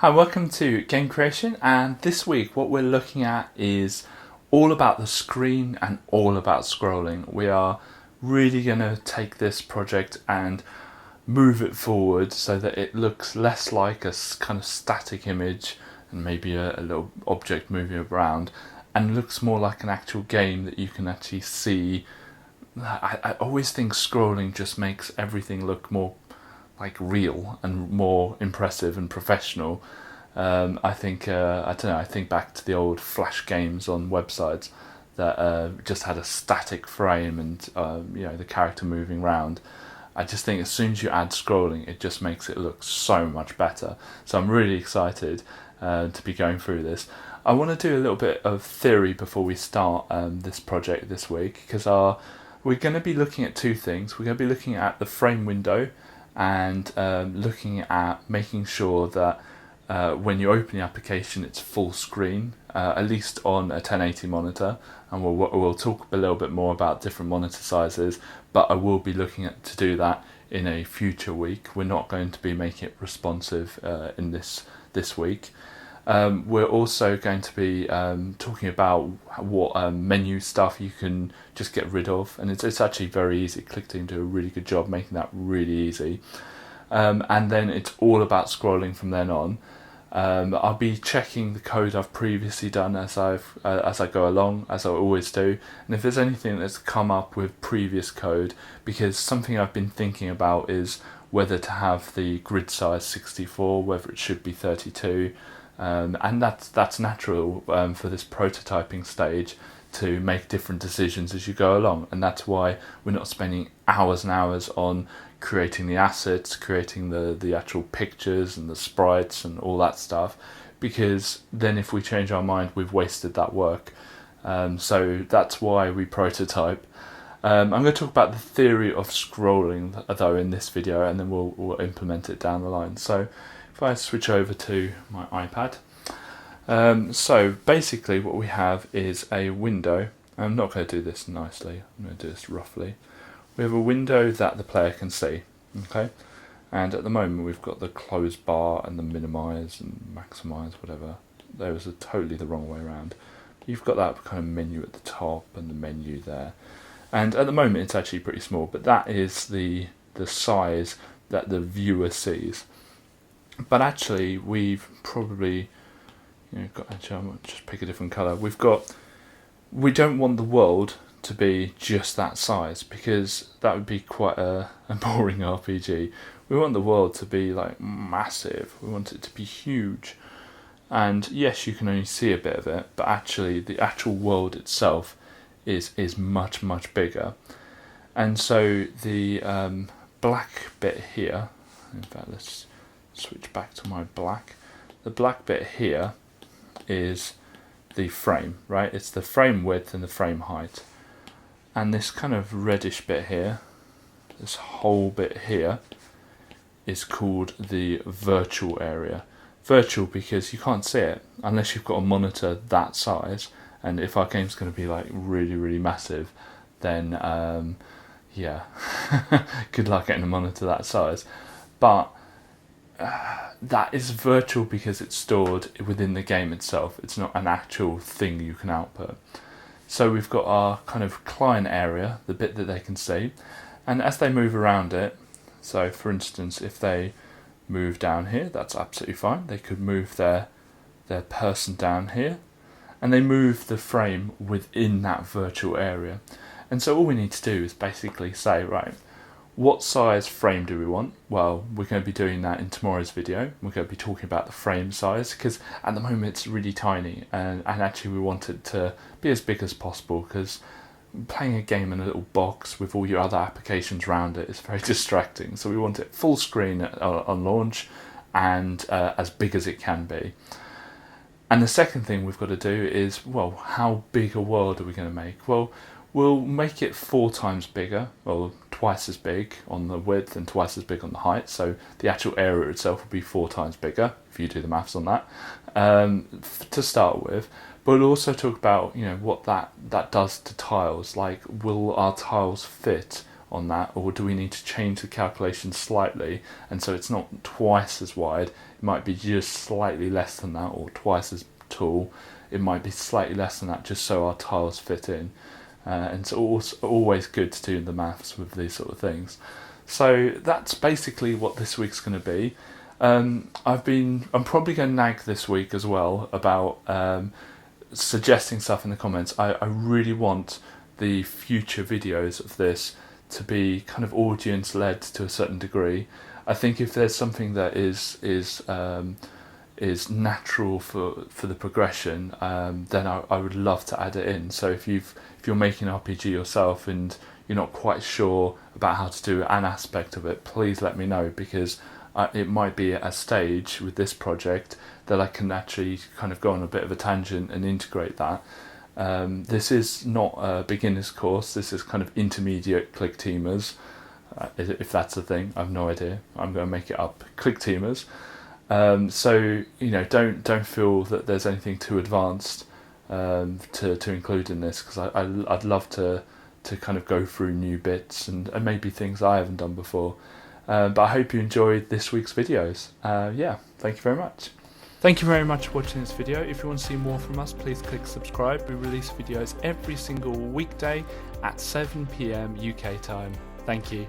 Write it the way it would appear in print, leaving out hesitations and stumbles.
Hi, welcome to Game Creation, and this week what we're looking at is all about the screen and all about scrolling. We are really going to take this project and move it forward so that it looks less like a kind of static image and maybe a little object moving around, and looks more like an actual game that you can actually see. I always think scrolling just makes everything look more like real and more impressive and professional. I think I don't know. I think back to the old Flash games on websites that just had a static frame and the character moving around. I just think as soon as you add scrolling, it just makes it look so much better. So I'm really excited to be going through this. I want to do a little bit of theory before we start this project this week, because we're going to be looking at two things. We're going to be looking at the frame window and looking at making sure that when you open the application it's full screen, at least on a 1080 monitor, and we'll talk a little bit more about different monitor sizes, but I will be looking at to do that in a future week. We're not going to be making it responsive in this week. We're also going to be talking about what menu stuff you can just get rid of, and it's actually very easy. Clickteam do a really good job making that really easy, and then it's all about scrolling from then on. I'll be checking the code I've previously done as I go along, as I always do, and if there's anything that's come up with previous code, because something I've been thinking about is whether to have the grid size 64, whether it should be 32. And that's natural for this prototyping stage, to make different decisions as you go along, and that's why we're not spending hours and hours on creating the assets, creating the actual pictures and the sprites and all that stuff, because then if we change our mind, we've wasted that work. So that's why we prototype. I'm going to talk about the theory of scrolling though in this video, and then we'll implement it down the line. So if I switch over to my iPad, so basically what we have is a window. I'm not going to do this nicely, I'm going to do this roughly. We have a window that the player can see, okay? And at the moment we've got the close bar and the minimize and maximize, whatever. There was totally the wrong way around. You've got that kind of menu at the top and the menu there. And at the moment it's actually pretty small, but that is the size that the viewer sees. But actually we've probably I might just pick a different colour. We don't want the world to be just that size, because that would be quite a boring RPG. We want the world to be like massive. We want it to be huge. And yes, you can only see a bit of it, but actually the actual world itself is much, much bigger. And so the black bit here, in fact let's switch back to my black. The black bit here is the frame, right? It's the frame width and the frame height. And this kind of reddish bit here, this whole bit here, is called the virtual area. Virtual because you can't see it unless you've got a monitor that size, and if our game's going to be like really, really massive, then yeah, good luck getting a monitor that size. But that is virtual because it's stored within the game itself. It's not an actual thing you can output. So we've got our kind of client area, the bit that they can see, and as they move around it, so for instance if they move down here, that's absolutely fine. They could move their person down here, and they move the frame within that virtual area. And so all we need to do is basically say, right, what size frame do we want? Well, we're going to be doing that in tomorrow's video. We're going to be talking about the frame size, because at the moment it's really tiny, and actually we want it to be as big as possible, because playing a game in a little box with all your other applications around it is very distracting. So we want it full screen on launch, and as big as it can be. And the second thing we've got to do is, well, how big a world are we going to make? Well, we'll make it 4 times bigger, or twice as big on the width and twice as big on the height. So the actual area itself will be 4 times bigger, if you do the maths on that, to start with. But we'll also talk about what that does to tiles. Like, will our tiles fit on that, or do we need to change the calculation slightly, and so it's not twice as wide, It might be just slightly less than that, or twice as tall. It might be slightly less than that, just so our tiles fit in. And it's always good to do the maths with these sort of things. So that's basically what this week's going to be. I'm probably going to nag this week as well about suggesting stuff in the comments. I really want the future videos of this to be kind of audience led to a certain degree. I think if there's something that is natural for the progression, then I would love to add it in. So if you're making an RPG yourself and you're not quite sure about how to do an aspect of it, please let me know, because it might be at a stage with this project that I can actually kind of go on a bit of a tangent and integrate that. This is not a beginner's course, this is kind of intermediate Clickteamers, if that's a thing. I have no idea, I'm going to make it up. Clickteamers. So don't feel that there's anything too advanced to include in this, because I'd love to kind of go through new bits and maybe things I haven't done before. But I hope you enjoyed this week's videos. Thank you very much. Thank you very much for watching this video. If you want to see more from us, please click subscribe. We release videos every single weekday at 7 PM UK time. Thank you.